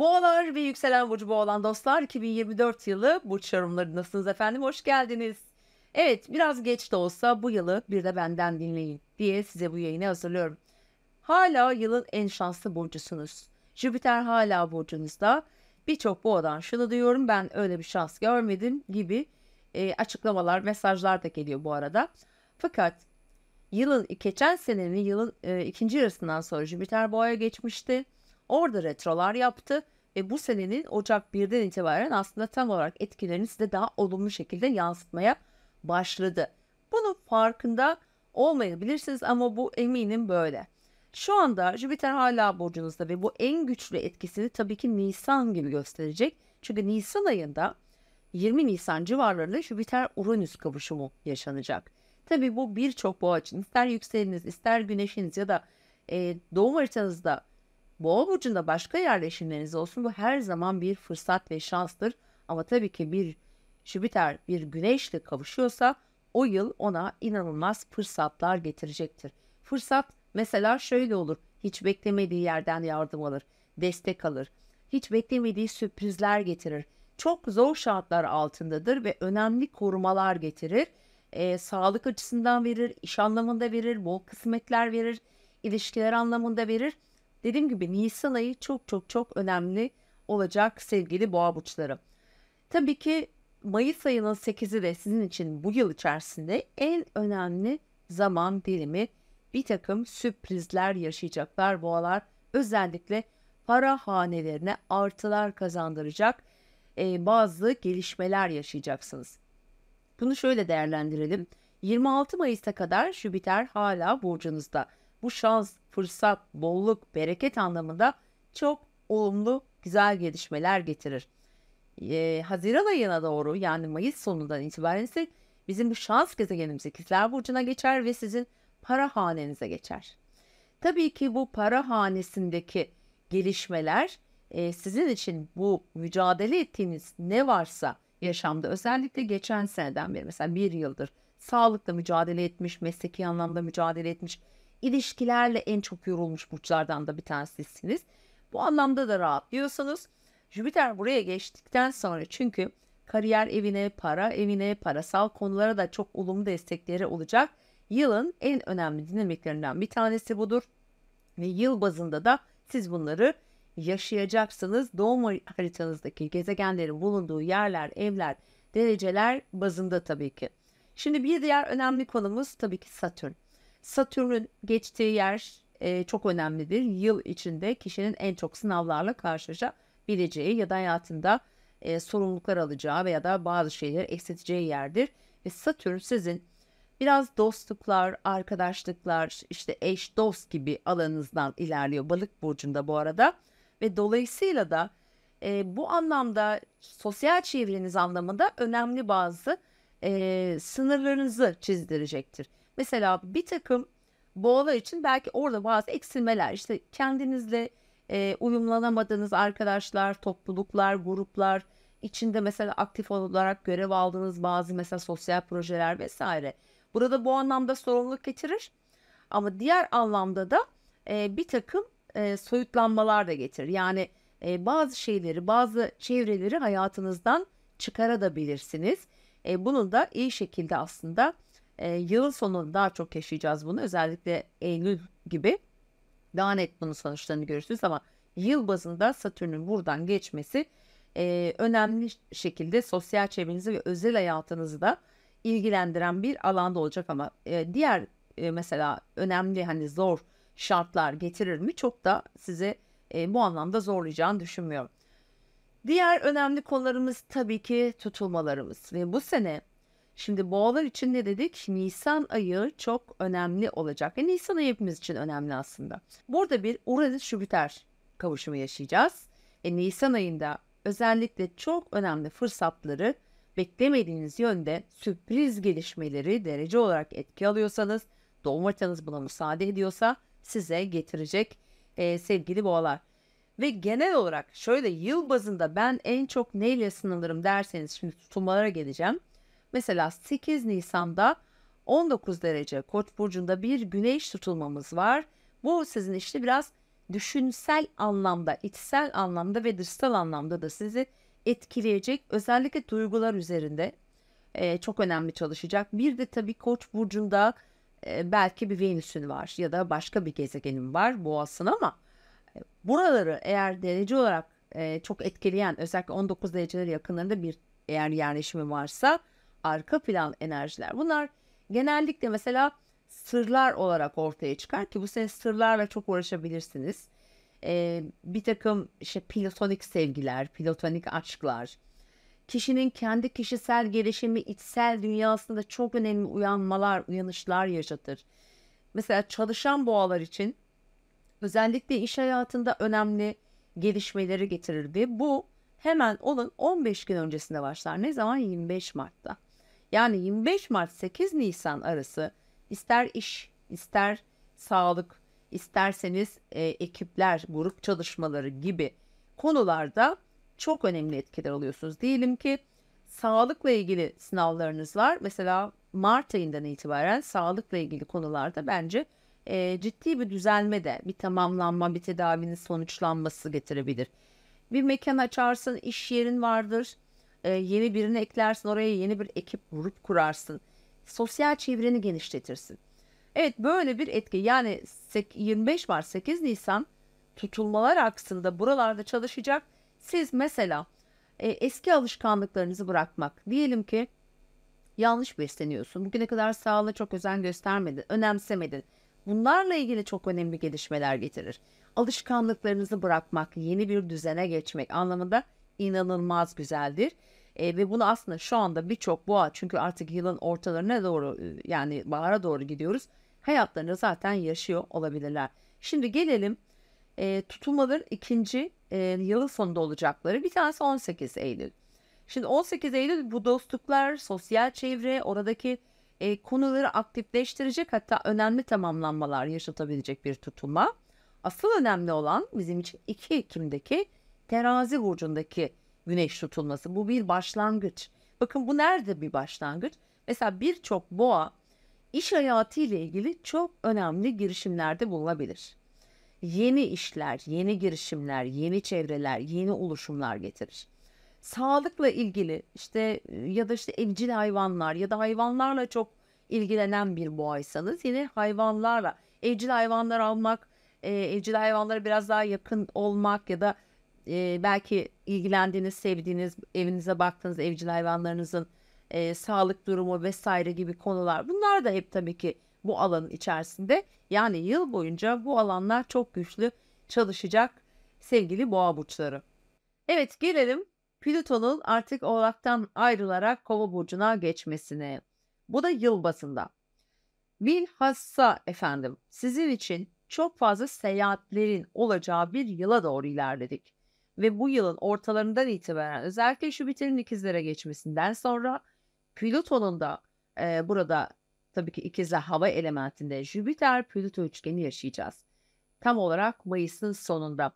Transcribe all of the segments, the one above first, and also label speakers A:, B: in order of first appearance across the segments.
A: Boğalar ve yükselen burcu boğa dostlar, 2024 yılı burç yorumları nasılsınız efendim? Hoş geldiniz. Evet, biraz geç de olsa bu yılı bir de benden dinleyin diye size bu yayını hazırlıyorum. Hala yılın en şanslı burcusunuz. Jüpiter hala burcunuzda. Birçok boğadan şunu diyorum, ben öyle bir şans görmedim gibi açıklamalar, mesajlar da geliyor bu arada. Fakat geçen senenin ikinci yarısından sonra Jüpiter Boğa'ya geçmişti. Orada retrolar yaptı ve bu senenin Ocak 1'den itibaren aslında tam olarak etkilerini size daha olumlu şekilde yansıtmaya başladı. Bunun farkında olmayabilirsiniz ama bu eminim böyle. Şu anda Jüpiter hala burcunuzda ve bu en güçlü etkisini tabii ki Nisan gibi gösterecek. Çünkü Nisan ayında 20 Nisan civarlarında Jüpiter-Uranüs kavuşumu yaşanacak. Tabii bu birçok boğa için ister yükseleniniz ister güneşiniz ya da doğum haritanızda boğa burcunda başka yerleşimleriniz olsun, bu her zaman bir fırsat ve şanstır. Ama tabii ki bir Jüpiter bir güneşle kavuşuyorsa o yıl ona inanılmaz fırsatlar getirecektir. Fırsat mesela şöyle olur: hiç beklemediği yerden yardım alır, destek alır, hiç beklemediği sürprizler getirir. Çok zor şartlar altındadır ve önemli korumalar getirir. Sağlık açısından verir, iş anlamında verir, bol kısmetler verir, ilişkiler anlamında verir. Dediğim gibi Nisan ayı çok çok çok önemli olacak sevgili boğa burçları. Tabii ki Mayıs ayının 8'i de sizin için bu yıl içerisinde en önemli zaman dilimi. Bir takım sürprizler yaşayacaklar boğalar. Özellikle para hanelerine artılar kazandıracak bazı gelişmeler yaşayacaksınız. Bunu şöyle değerlendirelim. 26 Mayıs'a kadar Jüpiter hala burcunuzda. Bu şans, fırsat, bolluk, bereket anlamında çok olumlu, güzel gelişmeler getirir. Haziran ayına doğru, yani Mayıs sonundan itibaren ise bizim bu şans gezegenimiz İkizler Burcu'na geçer ve sizin para hanenize geçer. Tabii ki bu para hanesindeki gelişmeler sizin için bu mücadele ettiğiniz ne varsa yaşamda, özellikle geçen seneden beri mesela bir yıldır sağlıkla mücadele etmiş, mesleki anlamda mücadele etmiş, ilişkilerle en çok yorulmuş burçlardan da bir tanesisiniz. Bu anlamda da rahatlıyorsunuz. Jüpiter buraya geçtikten sonra çünkü kariyer evine, para evine, parasal konulara da çok olumlu destekleri olacak. Yılın en önemli dinamiklerinden bir tanesi budur. Ve yıl bazında da siz bunları yaşayacaksınız. Doğum haritanızdaki gezegenlerin bulunduğu yerler, evler, dereceler bazında tabii ki. Şimdi bir diğer önemli konumuz tabii ki Satürn. Satürn'ün geçtiği yer çok önemlidir. Yıl içinde kişinin en çok sınavlarla karşılaşabileceği ya da hayatında sorumluluklar alacağı veya da bazı şeyleri eksilteceği yerdir. Ve Satürn sizin biraz dostluklar, arkadaşlıklar, işte eş, dost gibi alanınızdan ilerliyor Balık burcunda bu arada. Ve dolayısıyla da bu anlamda sosyal çevreniz anlamında önemli bazı sınırlarınızı çizdirecektir. Mesela bir takım boğalar için belki orada bazı eksilmeler, işte kendinizle uyumlanamadığınız arkadaşlar, topluluklar, gruplar, içinde mesela aktif olarak görev aldığınız bazı mesela sosyal projeler vesaire. Burada bu anlamda sorumluluk getirir ama diğer anlamda da bir takım soyutlanmalar da getirir. Yani bazı şeyleri, bazı çevreleri hayatınızdan çıkarabilirsiniz. Bunun da iyi şekilde aslında yılın sonunda daha çok yaşayacağız bunu. Özellikle Eylül gibi daha net bunun sonuçlarını görürsünüz ama yıl bazında Satürn'ün buradan geçmesi önemli şekilde sosyal çevrenizi ve özel hayatınızı da ilgilendiren bir alanda olacak ama diğer mesela önemli hani zor şartlar getirir mi? Çok da size bu anlamda zorlayacağını düşünmüyorum. Diğer önemli konularımız tabii ki tutulmalarımız ve bu sene şimdi boğalar için ne dedik? Nisan ayı çok önemli olacak ve Nisan ayı hepimiz için önemli aslında. Burada bir Uranüs-Jüpiter kavuşumu yaşayacağız. Nisan ayında özellikle çok önemli fırsatları, beklemediğiniz yönde sürpriz gelişmeleri derece olarak etki alıyorsanız, doğum haritanız buna müsaade ediyorsa size getirecek sevgili boğalar. Ve genel olarak şöyle yıl bazında ben en çok neyle sınırlarım derseniz, şimdi tutulmalara geleceğim. Mesela 8 Nisan'da 19 derece Koç burcunda bir güneş tutulmamız var. Bu sizin işte biraz düşünsel anlamda, içsel anlamda ve dışsal anlamda da sizi etkileyecek, özellikle duygular üzerinde çok önemli çalışacak. Bir de tabii Koç burcunda belki bir Venüs'ün var ya da başka bir gezegenin var Boğas'ın, ama buraları eğer derece olarak çok etkileyen, özellikle 19 dereceleri yakınlarında bir eğer yerleşimi varsa, arka plan enerjiler. Bunlar genellikle mesela sırlar olarak ortaya çıkar ki bu sene sırlarla çok uğraşabilirsiniz. Bir takım işte platonik sevgiler, platonik aşklar, kişinin kendi kişisel gelişimi, içsel dünyasında çok önemli uyanmalar, uyanışlar yaşatır. Mesela çalışan boğalar için özellikle iş hayatında önemli gelişmeleri getirir ve bu hemen onun 15 gün öncesinde başlar. Ne zaman? 25 Mart'ta. Yani 25 Mart 8 Nisan arası ister iş, ister sağlık, isterseniz ekipler, grup çalışmaları gibi konularda çok önemli etkiler alıyorsunuz. Diyelim ki sağlıkla ilgili sınavlarınız var. Mesela Mart ayından itibaren sağlıkla ilgili konularda bence ciddi bir düzelme de, bir tamamlanma, bir tedavinin sonuçlanması getirebilir. Bir mekan açarsın, iş yerin vardır, yeni birini eklersin, oraya yeni bir ekip, grup kurarsın. Sosyal çevreni genişletirsin. Evet, böyle bir etki. Yani 25 Mart 8 Nisan tutulmalar aksında buralarda çalışacak. Siz mesela eski alışkanlıklarınızı bırakmak. Diyelim ki yanlış besleniyorsun. Bugüne kadar sağlığına çok özen göstermedin, önemsemedin. Bunlarla ilgili çok önemli gelişmeler getirir. Alışkanlıklarınızı bırakmak, yeni bir düzene geçmek anlamında inanılmaz güzeldir. Ve bunu aslında şu anda birçok boğa, çünkü artık yılın ortalarına doğru, yani bahara doğru gidiyoruz. Hayatlarını zaten yaşıyor olabilirler. Şimdi gelelim tutulmaların ikinci yılı sonunda olacakları. Bir tanesi 18 Eylül. Şimdi 18 Eylül bu dostluklar, sosyal çevre, oradaki konuları aktifleştirecek, hatta önemli tamamlanmalar yaşatabilecek bir tutulma. Asıl önemli olan bizim için 2 Ekim'deki Terazi burcundaki güneş tutulması. Bu bir başlangıç. Bakın, bu nerede bir başlangıç? Mesela birçok boğa iş hayatı ile ilgili çok önemli girişimlerde bulunabilir. Yeni işler, yeni girişimler, yeni çevreler, yeni oluşumlar getirir. Sağlıkla ilgili işte ya da işte evcil hayvanlar ya da hayvanlarla çok ilgilenen bir boğaysanız, yine hayvanlarla evcil hayvanlar almak, evcil hayvanlara biraz daha yakın olmak ya da belki ilgilendiğiniz, sevdiğiniz, evinize baktığınız evcil hayvanlarınızın sağlık durumu vesaire gibi konular. Bunlar da hep tabii ki bu alanın içerisinde. Yani yıl boyunca bu alanlar çok güçlü çalışacak sevgili boğa burçları. Evet, gelelim Plüton'un artık Oğlak'tan ayrılarak Kova burcuna geçmesine. Bu da yıl bazında. Bilhassa efendim, sizin için çok fazla seyahatlerin olacağı bir yıla doğru ilerledik. Ve bu yılın ortalarından itibaren, özellikle Jüpiter'in ikizlere geçmesinden sonra, Plüton'un da burada tabii ki ikizler hava elementinde Jüpiter-Plüto üçgeni yaşayacağız. Tam olarak Mayıs'ın sonunda.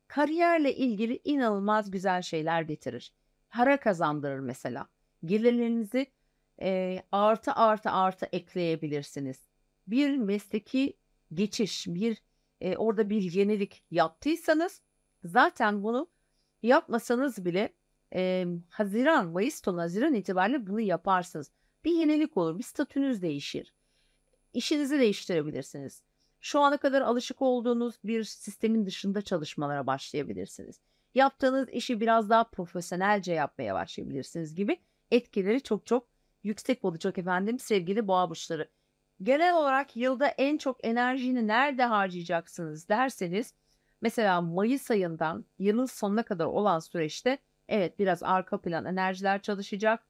A: Kariyerle ilgili inanılmaz güzel şeyler getirir. Para kazandırır mesela. Gelirlerinizi artı artı artı ekleyebilirsiniz. Bir mesleki geçiş, orada bir yenilik yaptıysanız, zaten bunu yapmasanız bile Haziran, Mayıs sonu Haziran itibariyle bunu yaparsınız. Bir yenilik olur, bir statünüz değişir. İşinizi değiştirebilirsiniz. Şu ana kadar alışık olduğunuz bir sistemin dışında çalışmalara başlayabilirsiniz. Yaptığınız işi biraz daha profesyonelce yapmaya başlayabilirsiniz gibi etkileri çok çok yüksek olacak efendim sevgili boğa burçları. Genel olarak yılda en çok enerjini nerede harcayacaksınız derseniz, mesela Mayıs ayından yılın sonuna kadar olan süreçte evet biraz arka plan enerjiler çalışacak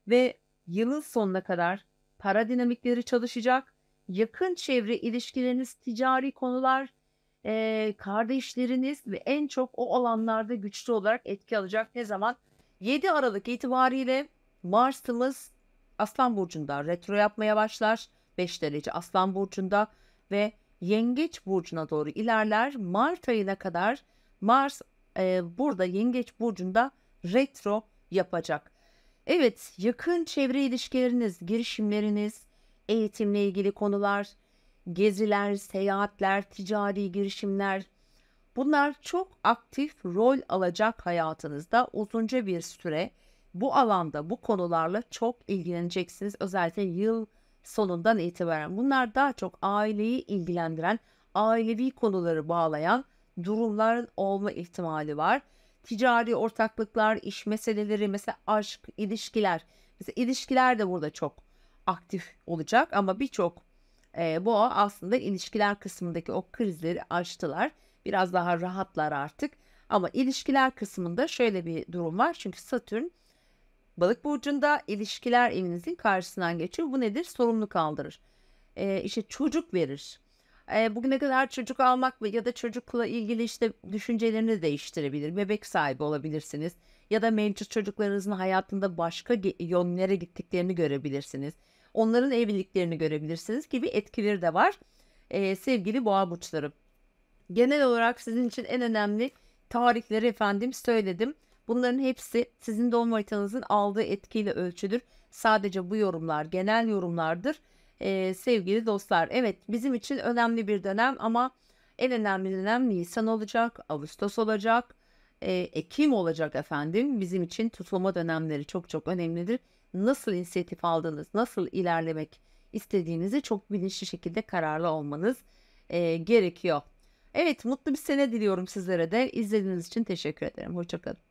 A: ve yılın sonuna kadar para dinamikleri çalışacak. Yakın çevre ilişkileriniz, ticari konular, kardeşleriniz ve en çok o alanlarda güçlü olarak etki alacak. Ne zaman? 7 Aralık itibariyle Mars'ımız Aslan Burcu'nda retro yapmaya başlar. 5 derece Aslan Burcu'nda ve Yengeç Burcu'na doğru ilerler. Mart ayına kadar Mars burada Yengeç Burcu'nda retro yapacak. Evet, yakın çevre ilişkileriniz, girişimleriniz, eğitimle ilgili konular, geziler, seyahatler, ticari girişimler, Bunlar çok aktif rol alacak hayatınızda uzunca bir süre bu alanda, bu konularla çok ilgileneceksiniz. Özellikle yıl sonundan itibaren. Bunlar daha çok aileyi ilgilendiren, ailevi konuları bağlayan durumların olma ihtimali var. Ticari ortaklıklar, iş meseleleri, mesela aşk, ilişkiler. Mesela ilişkiler de burada çok aktif olacak ama birçok boğa aslında ilişkiler kısmındaki o krizleri aştılar. Biraz daha rahatlar artık. Ama ilişkiler kısmında şöyle bir durum var. Çünkü Satürn Balık burcunda, ilişkiler evinizin karşısından geçiyor. Bu nedir? Sorumluluk kaldırır. İşte çocuk verir. Bugüne kadar çocuk almak ya da çocukla ilgili işte düşüncelerini de değiştirebilir. Bebek sahibi olabilirsiniz. Ya da mevcut çocuklarınızın hayatında başka yönlere gittiklerini görebilirsiniz. Onların evliliklerini görebilirsiniz gibi etkileri de var. Sevgili boğa burçları. Genel olarak sizin için en önemli tarihleri efendim söyledim. Bunların hepsi sizin doğum haritanızın aldığı etkiyle ölçülür. Sadece bu yorumlar genel yorumlardır. Sevgili dostlar, evet, bizim için önemli bir dönem ama en önemli dönem Nisan olacak, Ağustos olacak, Ekim olacak efendim. Bizim için tutulma dönemleri çok çok önemlidir. Nasıl inisiyatif aldığınız, nasıl ilerlemek istediğinizi çok bilinçli şekilde kararlı olmanız gerekiyor. Evet, mutlu bir sene diliyorum sizlere de. İzlediğiniz için teşekkür ederim. Hoşça kalın.